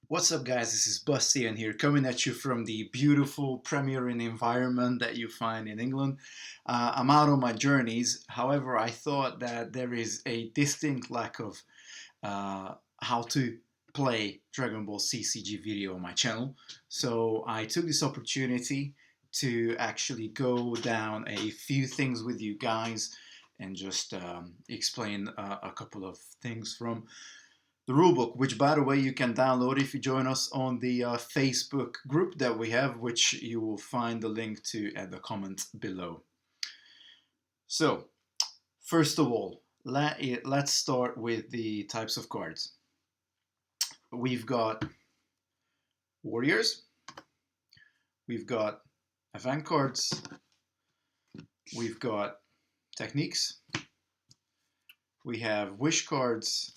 What's up, guys? This is Saiyan here, coming at you from the beautiful premiering environment that you find in England. I'm out on my journeys. However, I thought that there is a distinct lack of how to play Dragon Ball CCG video on my channel. So I took this opportunity to actually go down a few things with you guys and just explain a couple of things from the rulebook, which, by the way, you can download if you join us on the Facebook group that we have, which you will find the link to at the comment below. So, first of all, let's start with the types of cards. We've got warriors, we've got event cards, we've got techniques, we have wish cards,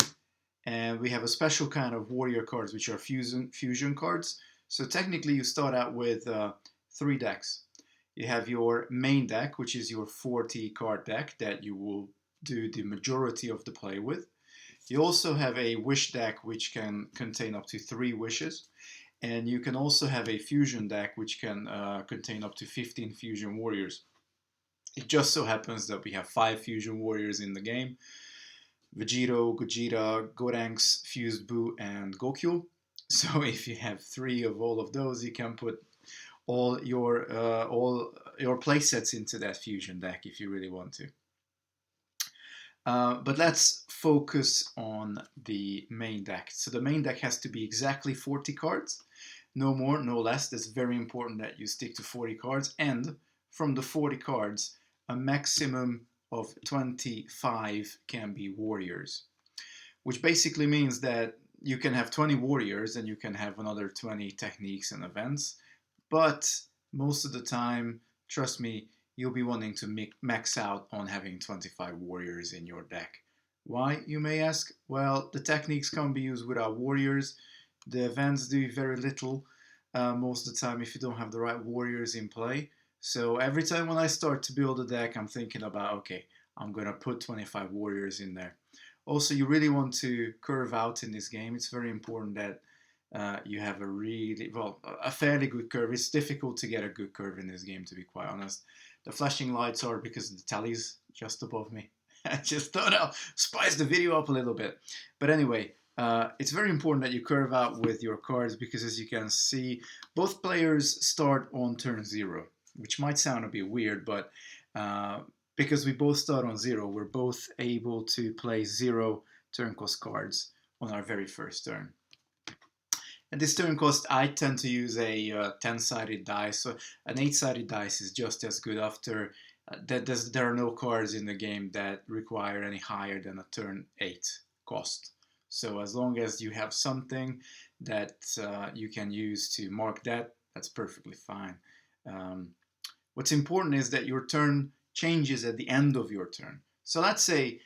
and we have a special kind of warrior cards, which are fusion cards. So technically you start out with 3 decks. You have your main deck, which is your 40 card deck that you will do the majority of the play with. You also have a wish deck, which can contain up to 3 wishes. And you can also have a fusion deck, which can contain up to 15 fusion warriors. It just so happens that we have 5 fusion warriors in the game. Vegito, Gogeta, Gotenks, Fused Buu, and Gokyo. So if you have 3 of all of those, you can put all your playsets into that fusion deck if you really want to. But let's focus on the main deck. So the main deck has to be exactly 40 cards, no more, no less. That's very important that you stick to 40 cards, and from the 40 cards, a maximum of 25 can be warriors, which basically means that you can have 20 warriors and you can have another 20 techniques and events, but most of the time, trust me, you'll be wanting to max out on having 25 warriors in your deck. Why, you may ask? Well, the techniques can be used without warriors. The events do very little most of the time if you don't have the right warriors in play. So every time when I start to build a deck, I'm thinking about, okay, I'm going to put 25 warriors in there. Also, you really want to curve out in this game. It's very important that you have a fairly good curve. It's difficult to get a good curve in this game, to be quite honest. The flashing lights are because the tally's just above me. I just thought I'll spice the video up a little bit. But anyway, it's very important that you curve out with your cards because, as you can see, both players start on turn 0. Which might sound a bit weird, but because we both start on 0, we're both able to play 0 turn cost cards on our very first turn. And this turn cost, I tend to use a 10-sided dice, so an 8-sided dice is just as good after there are no cards in the game that require any higher than a turn 8 cost. So as long as you have something that you can use to mark that, that's perfectly fine. What's important is that your turn changes at the end of your turn. So let's say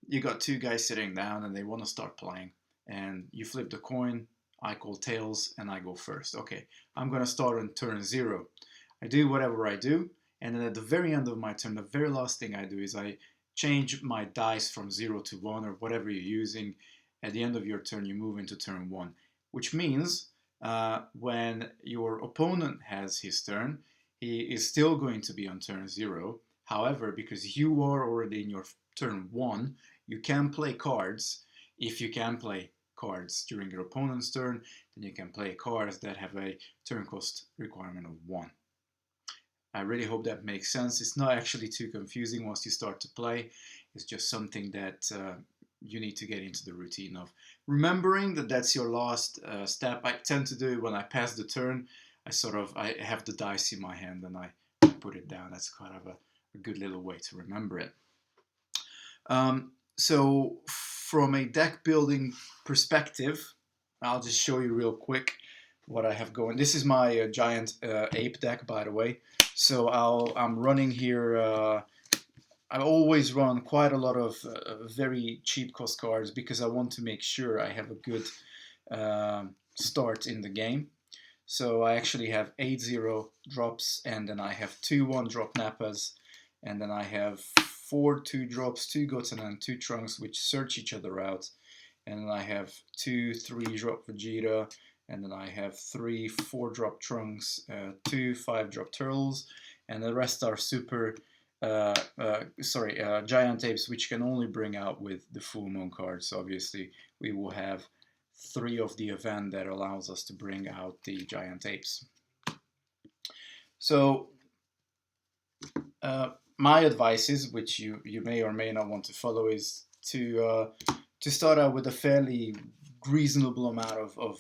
you got 2 guys sitting down and they want to start playing, and you flip the coin, I call tails, and I go first. Okay, I'm going to start on turn 0. I do whatever I do, and then at the very end of my turn, the very last thing I do is I change my dice from 0 to 1 or whatever you're using. At the end of your turn, you move into turn 1, which means when your opponent has his turn, he is still going to be on turn 0. However, because you are already in your turn 1, you can play cards. If you can play cards during your opponent's turn, then you can play cards that have a turn cost requirement of 1. I really hope that makes sense. It's not actually too confusing once you start to play. It's just something that you need to get into the routine of. Remembering that that's your last step. I tend to do it when I pass the turn. I have the dice in my hand and I put it down. That's kind of a good little way to remember it. So from a deck building perspective, I'll just show you real quick what I have going. This is my giant ape deck, by the way. So I'm running here. I always run quite a lot of very cheap cost cards because I want to make sure I have a good start in the game. So I actually have 8-0 drops, and then I have 2 1-drop Nappas, and then I have 4 2-drops, 2 Goten, and 2 Trunks, which search each other out. And then I have 2 3-drop Vegeta, and then I have 3 4-drop trunks, 2 5-drop turtles, and the rest are super giant apes, which can only bring out with the full moon cards. So obviously we will have 3 of the event that allows us to bring out the giant apes. So my advice is, which you may or may not want to follow, is to start out with a fairly reasonable amount of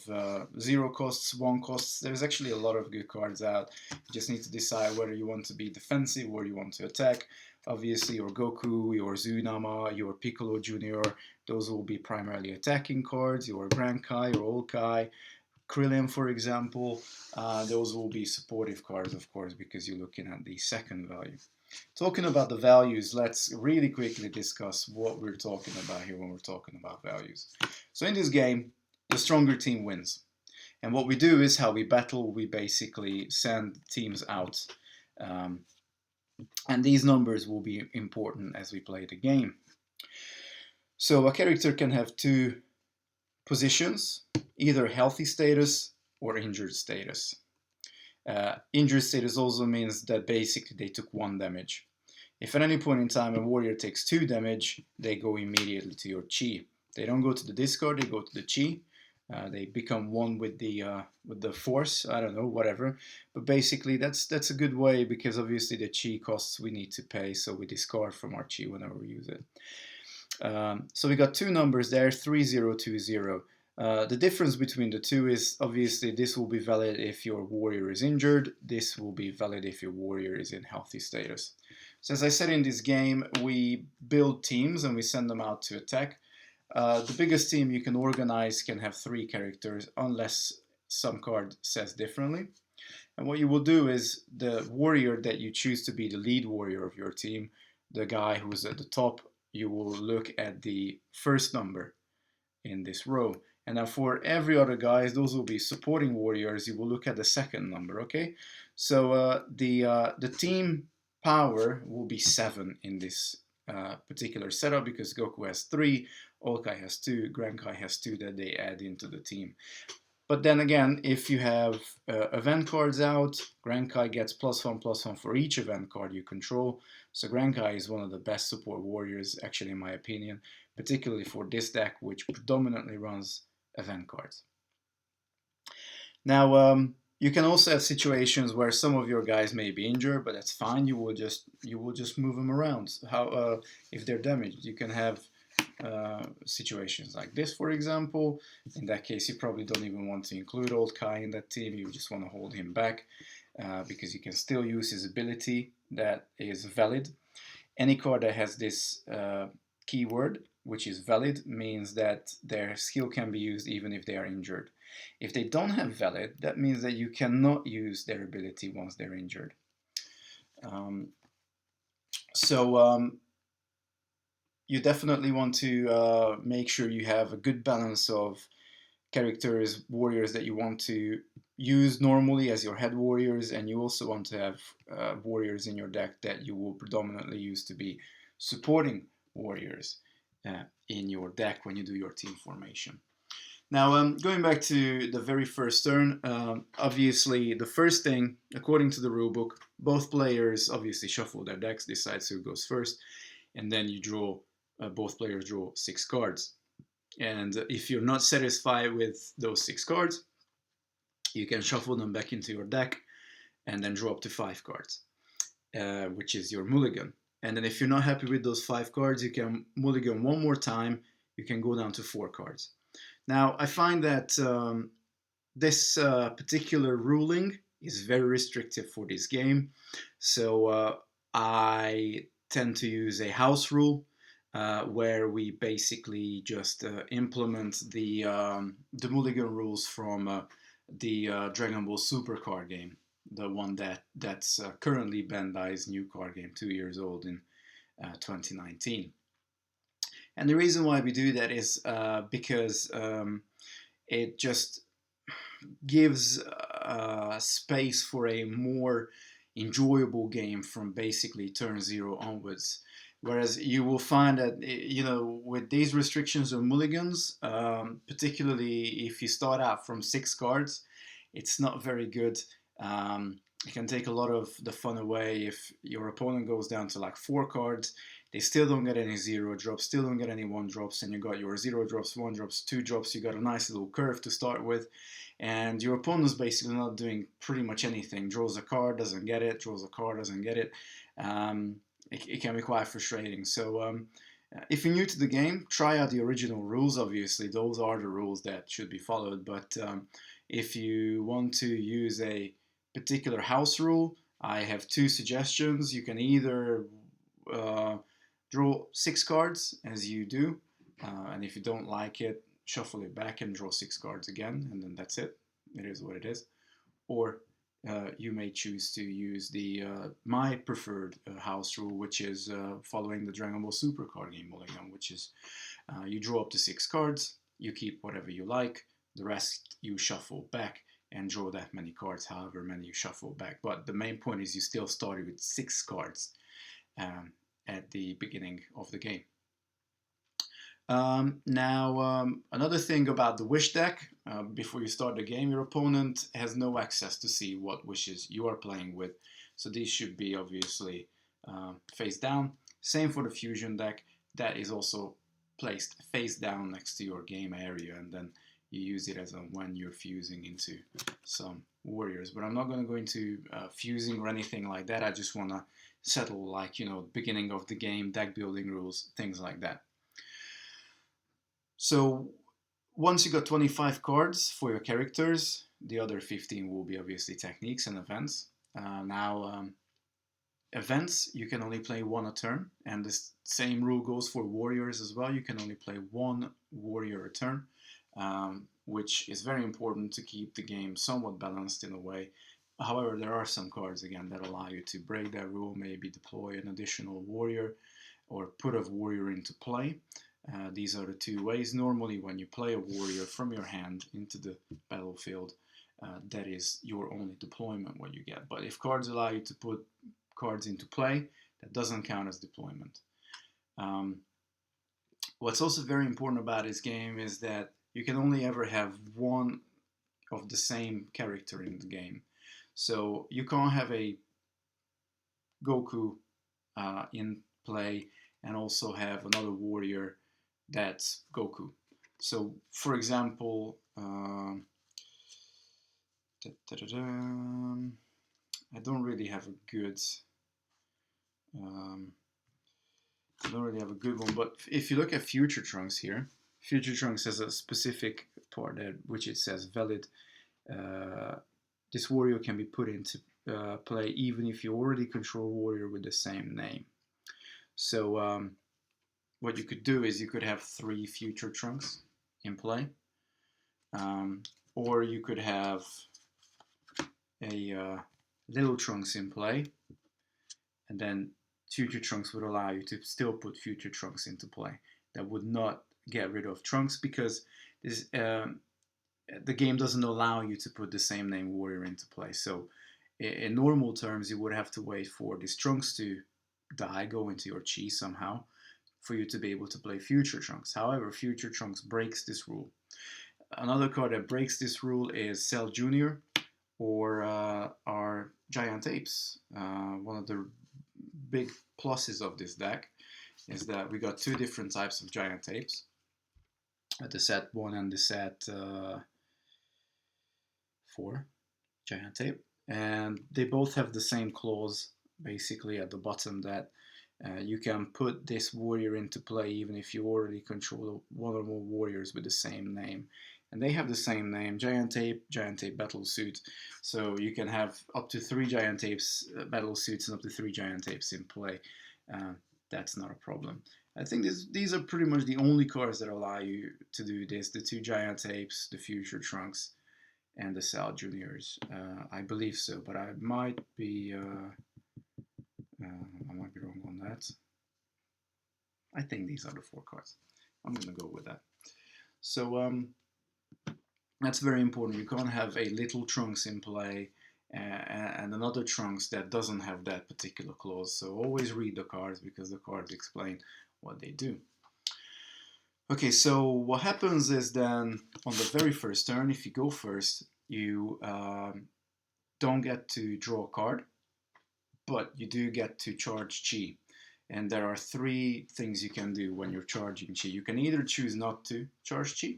0 costs, 1 costs. There's actually a lot of good cards out. You just need to decide whether you want to be defensive or you want to attack. Obviously your Goku, your Zunama, your Piccolo Jr., those will be primarily attacking cards. Your Grand Kai, your Old Kai, Krillin, for example, those will be supportive cards, of course, because you're looking at the second value. Talking about the values, let's really quickly discuss what we're talking about here when we're talking about values. So in this game, the stronger team wins. And what we do is how we battle, we basically send teams out. And these numbers will be important as we play the game. So a character can have 2 positions, either healthy status or injured status. Injured status also means that basically they took 1 damage. If at any point in time a warrior takes 2 damage, they go immediately to your chi. They don't go to the discard, they go to the chi. They become 1 with the force, I don't know, whatever. But basically that's a good way, because obviously the chi costs we need to pay, so we discard from our chi whenever we use it. So we got 2 numbers there, 3020. The difference between the 2 is obviously this will be valid if your warrior is injured. This will be valid if your warrior is in healthy status. So as I said, in this game, we build teams and we send them out to attack. The biggest team you can organize can have 3 characters, unless some card says differently. And what you will do is the warrior that you choose to be the lead warrior of your team, the guy who's at the top, you will look at the first number in this row. And now for every other guys, those will be supporting warriors, you will look at the second number, okay? So the team power will be 7 in this particular setup, because Goku has 3, Old Kai has 2, Grand Kai has 2 that they add into the team. But then again, if you have event cards out, Grand Kai gets +1/+1 for each event card you control. So Grand Kai is one of the best support warriors, actually, in my opinion, particularly for this deck, which predominantly runs event cards. Now, you can also have situations where some of your guys may be injured, but that's fine. You will just move them around. How if they're damaged, you can have situations like this, for example. In that case, you probably don't even want to include Old Kai in that team. You just want to hold him back because you can still use his ability that is valid. Any card that has this keyword, which is valid, means that their skill can be used even if they are injured. If they don't have valid, that means that you cannot use their ability once they're injured. You definitely want to make sure you have a good balance of characters, warriors that you want to use normally as your head warriors, and you also want to have warriors in your deck that you will predominantly use to be supporting warriors in your deck when you do your team formation. Now, going back to the very first turn, obviously the first thing, according to the rulebook, both players obviously shuffle their decks, decide who goes first, and then you draw. Both players draw 6 cards. And if you're not satisfied with those 6 cards, you can shuffle them back into your deck and then draw up to 5 cards, which is your mulligan. And then if you're not happy with those 5 cards, you can mulligan one more time. You can go down to 4 cards. Now, I find that this particular ruling is very restrictive for this game. So I tend to use a house rule, where we basically just implement the mulligan rules from the Dragon Ball Super card game, the one that's currently Bandai's new card game, 2 years old in 2019. And the reason why we do that is because it just gives space for a more enjoyable game from basically turn 0 onwards. Whereas you will find that, you know, with these restrictions on mulligans, particularly if you start out from 6 cards, it's not very good. It can take a lot of the fun away if your opponent goes down to like 4 cards. They still don't get any 0 drops, still don't get any 1 drops, and you got your 0 drops, 1 drops, 2 drops. You got a nice little curve to start with, and your opponent's basically not doing pretty much anything. Draws a card, doesn't get it. Draws a card, doesn't get it. It can be quite frustrating. So if you're new to the game, try out the original rules. Obviously, those are the rules that should be followed. But if you want to use a particular house rule, I have 2 suggestions. You can either draw 6 cards as you do, and if you don't like it, shuffle it back and draw 6 cards again, and then that's it. It is what it is. Or you may choose to use the my preferred house rule, which is following the Dragon Ball Super card game mulligan, which is you draw up to 6 cards, you keep whatever you like, the rest you shuffle back and draw that many cards, however many you shuffle back. But the main point is you still started with 6 cards at the beginning of the game. Another thing about the wish deck, before you start the game, your opponent has no access to see what wishes you are playing with. So these should be obviously face down. Same for the fusion deck. That is also placed face down next to your game area, and then you use it as when you're fusing into some warriors. But I'm not going to go into fusing or anything like that. I just want to settle, like, you know, beginning of the game, deck building rules, things like that. So once you got 25 cards for your characters, the other 15 will be obviously techniques and events. Events, you can only play 1 a turn, and the same rule goes for warriors as well. You can only play 1 warrior a turn, which is very important to keep the game somewhat balanced in a way. However, there are some cards, again, that allow you to break that rule, maybe deploy an additional warrior or put a warrior into play. These are the 2 ways. Normally, when you play a warrior from your hand into the battlefield, that is your only deployment what you get. But if cards allow you to put cards into play, that doesn't count as deployment. What's also very important about this game is that you can only ever have 1 of the same character in the game. So you can't have a Goku in play and also have another warrior that's Goku. So, for example, I don't really have a good one, but if you look at Future Trunks here, Future Trunks has a specific part that which it says valid. This warrior can be put into play even if you already control a warrior with the same name. So what you could do is you could have 3 Future Trunks in play, or you could have a Little Trunks in play, and then Future Trunks would allow you to still put Future Trunks into play. That would not get rid of Trunks, because this, the game doesn't allow you to put the same name warrior into play. So in normal terms, you would have to wait for these Trunks to die, go into your chi somehow, for you to be able to play Future Trunks. However, Future Trunks breaks this rule. Another card that breaks this rule is Cell Jr. or our Giant Apes. One of the big pluses of this deck is that we got 2 different types of Giant Apes. The set 1 and the set 4 Giant Ape. And they both have the same clause basically at the bottom that you can put this warrior into play even if you already control 1 or more warriors with the same name. And they have the same name, Giant Ape Battle Suit. So you can have up to 3 Giant Apes Battle Suits and up to 3 Giant Apes in play. That's not a problem. I think these are pretty much the only cards that allow you to do this. The 2 Giant Apes, the Future Trunks, and the Cell Juniors. I believe so, but I might be wrong on that. I think these are the 4 cards. I'm gonna go with that. So that's very important. You can't have a Little Trunks in play and another trunks that doesn't have that particular clause. So always read the cards because the cards explain what they do. Okay, so what happens is then on the very first turn, if you go first, you don't get to draw a card, but you do get to charge chi. And there are three things you can do when you're charging chi. You can either choose not to charge chi,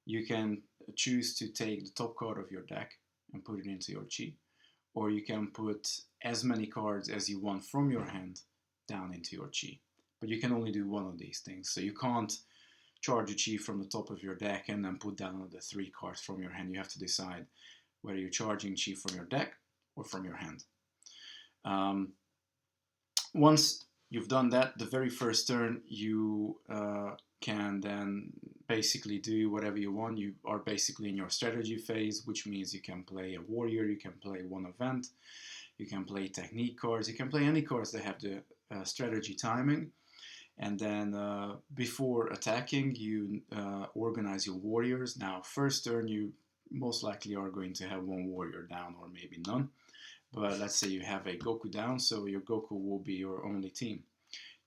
you can choose to take the top card of your deck and put it into your chi, or you can put as many cards as you want from your hand down into your chi. But you can only do one of these things. So you can't charge a chi from the top of your deck and then put down the three cards from your hand. You have to decide whether you're charging chi from your deck or from your hand. Once you've done that, the very first turn, you can then basically do whatever you want. You are basically in your strategy phase, which means you can play a warrior, you can play one event, you can play technique cards, you can play any cards that have the strategy timing. And then before attacking, you organize your warriors. Now, first turn, you most likely are going to have one warrior down or maybe none. But let's say you have a Goku down, so your Goku will be your only team.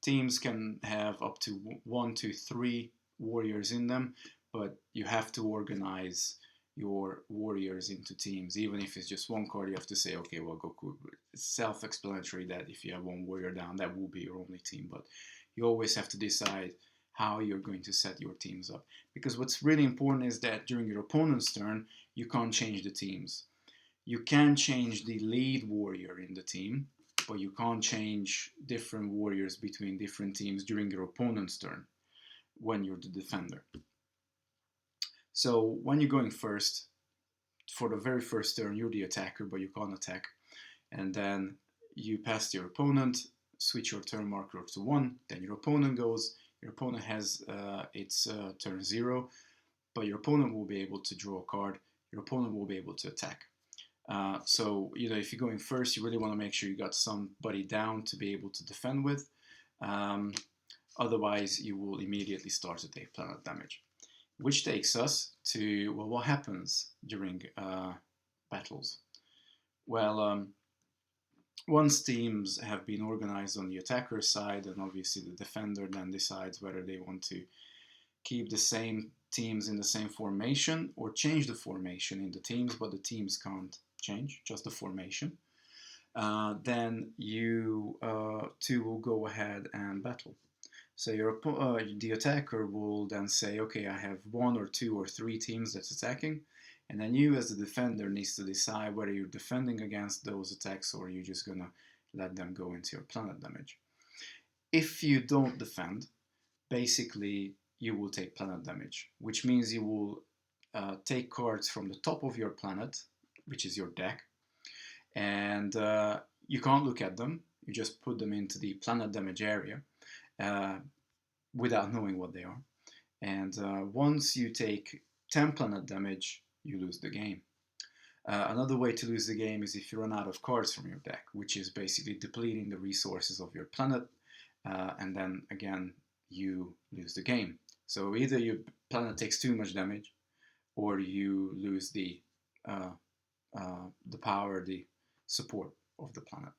Teams can have up to 1 to 3 warriors in them, but you have to organize your warriors into teams. Even if it's just one card, you have to say, okay, well, Goku, it's self-explanatory that if you have one warrior down, that will be your only team. But you always have to decide how you're going to set your teams up. Because what's really important is that during your opponent's turn, you can't change the teams. You can change the lead warrior in the team, but you can't change different warriors between different teams during your opponent's turn when you're the defender. So when you're going first, for the very first turn, you're the attacker, but you can't attack. And then you pass to your opponent, switch your turn marker to 1, then your opponent goes. Your opponent has its turn 0, but your opponent will be able to draw a card. Your opponent will be able to attack. So, if you're going first, you really want to make sure you got somebody down to be able to defend with. Otherwise, you will immediately start to take planet damage. Which takes us to, well, what happens during battles? Well, once teams have been organized on the attacker side, and obviously the defender then decides whether they want to keep the same teams in the same formation or change the formation in the teams, but the teams can't change, just the formation. Then you two will go ahead and battle. So the attacker will then say, okay, I have 1 or 2 or 3 teams that's attacking, and then you as the defender needs to decide whether you're defending against those attacks or you're just gonna let them go into your planet damage. If you don't defend, basically you will take planet damage, which means you will take cards from the top of your planet, which is your deck, and you can't look at them. You just put them into the planet damage area without knowing what they are. And once you take 10 planet damage, you lose the game. Another way to lose the game is if you run out of cards from your deck, which is basically depleting the resources of your planet, and then again you lose the game. So either your planet takes too much damage, or you lose the power, the support of the planet.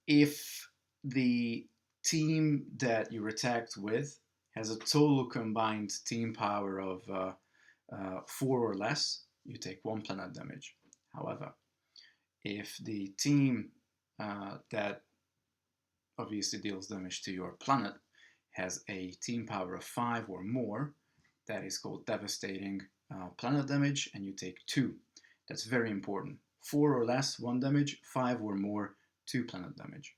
If the team that you're attacked with has a total combined team power of 4 or less, you take 1 planet damage. However, if the team that obviously deals damage to your planet has a team power of 5 or more, that is called devastating planet damage, and you take 2. That's very important. 4 or less, 1 damage, 5 or more, 2 planet damage.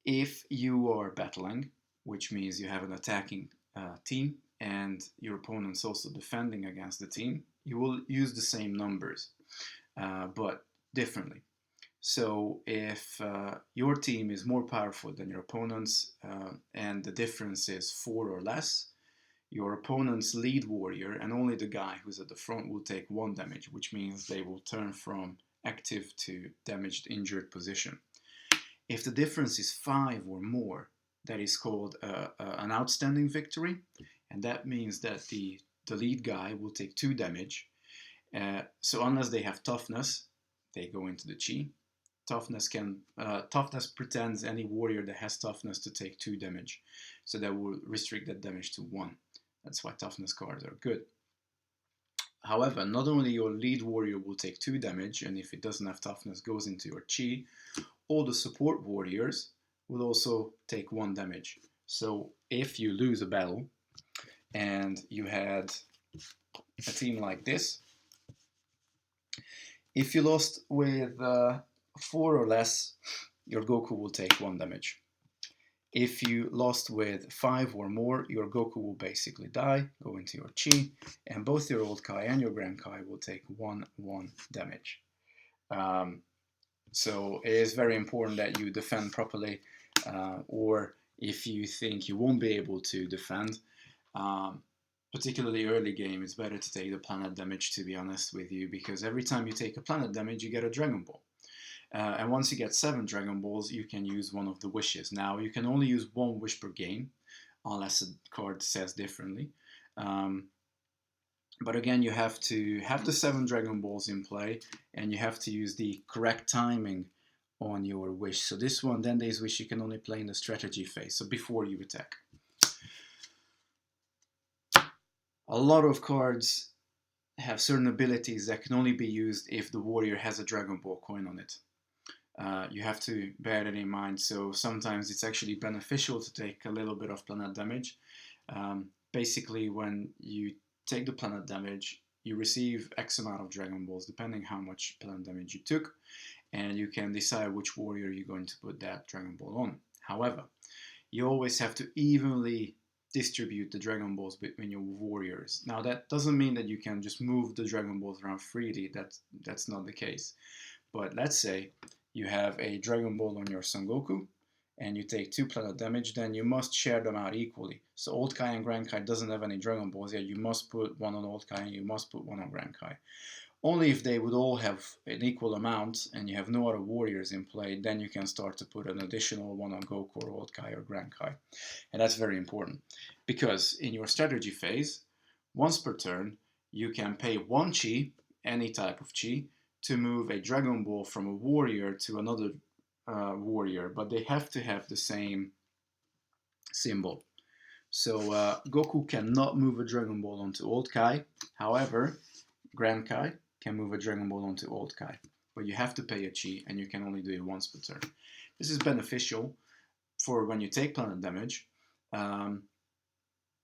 If you are battling, which means you have an attacking team and your opponent's also defending against the team, you will use the same numbers, but differently. So if your team is more powerful than your opponent's and the difference is 4 or less, your opponent's lead warrior and only the guy who's at the front will take 1 damage, which means they will turn from active to damaged, injured position. If the difference is 5 or more, that is called an outstanding victory, and that means that the the lead guy will take 2 damage. So unless they have toughness, they go into the chi. Toughness pretends any warrior that has toughness to take 2 damage, so that will restrict that damage to 1. That's why toughness cards are good. However, not only your lead warrior will take 2 damage, and if it doesn't have toughness, goes into your chi, all the support warriors will also take 1 damage. So if you lose a battle and you had a team like this, if you lost with 4 or less, your Goku will take 1 damage. If you lost with 5 or more, your Goku will basically die, go into your chi, and both your Old Kai and your Grand Kai will take 1 damage. So it is very important that you defend properly, or if you think you won't be able to defend, particularly early game, it's better to take the planet damage, to be honest with you, because every time you take a planet damage, you get a Dragon Ball. And once you get 7 Dragon Balls, you can use one of the wishes. Now, you can only use 1 wish per game, unless a card says differently. But again, you have to have the 7 Dragon Balls in play, and you have to use the correct timing on your wish. So this one, Dende's Wish, you can only play in the strategy phase, so before you attack. A lot of cards have certain abilities that can only be used if the warrior has a Dragon Ball coin on it. You have to bear that in mind. So sometimes it's actually beneficial to take a little bit of planet damage. Basically, when you take the planet damage, you receive X amount of Dragon Balls, depending how much planet damage you took, and you can decide which warrior you're going to put that Dragon Ball on. However, you always have to evenly distribute the Dragon Balls between your warriors. Now, that doesn't mean that you can just move the Dragon Balls around freely. That's not the case. But let's say you have a Dragon Ball on your Son Goku, and you take 2 planet damage, then you must share them out equally. So Old Kai and Grand Kai doesn't have any Dragon Balls yet. You must put 1 on Old Kai and you must put 1 on Grand Kai. Only if they would all have an equal amount and you have no other warriors in play, then you can start to put an additional 1 on Goku or Old Kai or Grand Kai. And that's very important, because in your strategy phase, once per turn, you can pay 1 chi, any type of chi, to move a Dragon Ball from a warrior to another warrior, but they have to have the same symbol. So Goku cannot move a Dragon Ball onto Old Kai. However, Grand Kai can move a Dragon Ball onto Old Kai, but you have to pay a chi, and you can only do it once per turn. This is beneficial for when you take planet damage.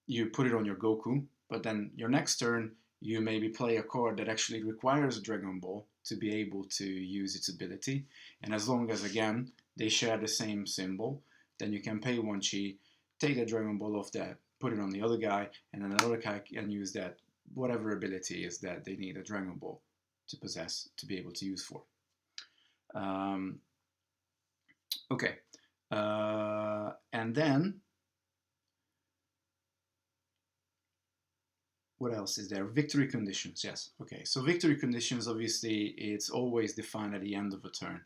You put it on your Goku, but then your next turn, you maybe play a card that actually requires a Dragon Ball to be able to use its ability. And as long as, again, they share the same symbol, then you can pay 1 chi, take the Dragon Ball off that, put it on the other guy, and then another guy can use that, whatever ability is that they need a Dragon Ball to possess, to be able to use for. Okay. And then, what else is there? Victory conditions, yes. Okay, so victory conditions, obviously, it's always defined at the end of a turn.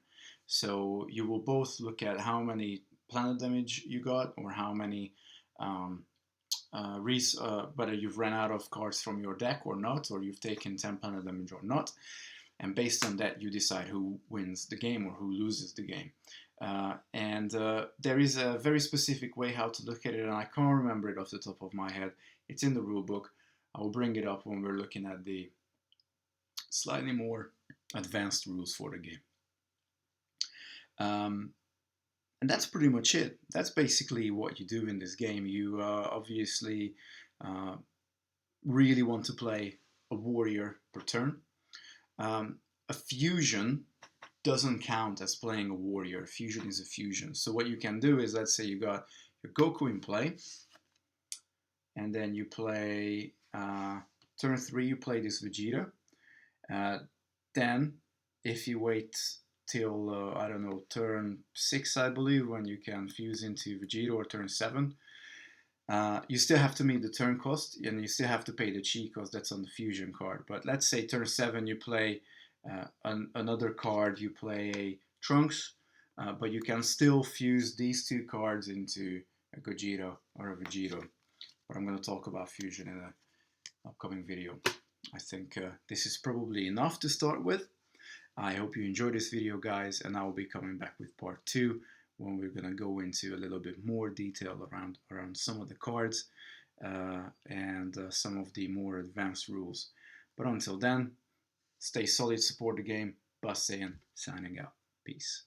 So you will both look at how many planet damage you got, or how many, whether you've run out of cards from your deck or not, or you've taken 10 planet damage or not. And based on that, you decide who wins the game or who loses the game. There is a very specific way how to look at it, and I can't remember it off the top of my head. It's in the rule book. I will bring it up when we're looking at the slightly more advanced rules for the game. And that's pretty much it. That's basically what you do in this game. You obviously really want to play a warrior per turn. A fusion doesn't count as playing a warrior. Fusion is a fusion. So what you can do is, let's say you got your Goku in play, and then you play turn 3, you play this Vegeta. Then, if you wait till, I don't know, turn 6, I believe, when you can fuse into Vegeta, or turn 7, you still have to meet the turn cost, and you still have to pay the chi cost that's on the fusion card. But let's say turn 7, you play another card, you play a Trunks, but you can still fuse these 2 cards into a Gogeta or a Vegeta. But I'm going to talk about fusion in upcoming video. I think this is probably enough to start with. I hope you enjoyed this video, guys, and I will be coming back with part 2 when we're going to go into a little bit more detail around some of the cards and some of the more advanced rules. But until then, stay solid, support the game. Saiyan signing out. Peace.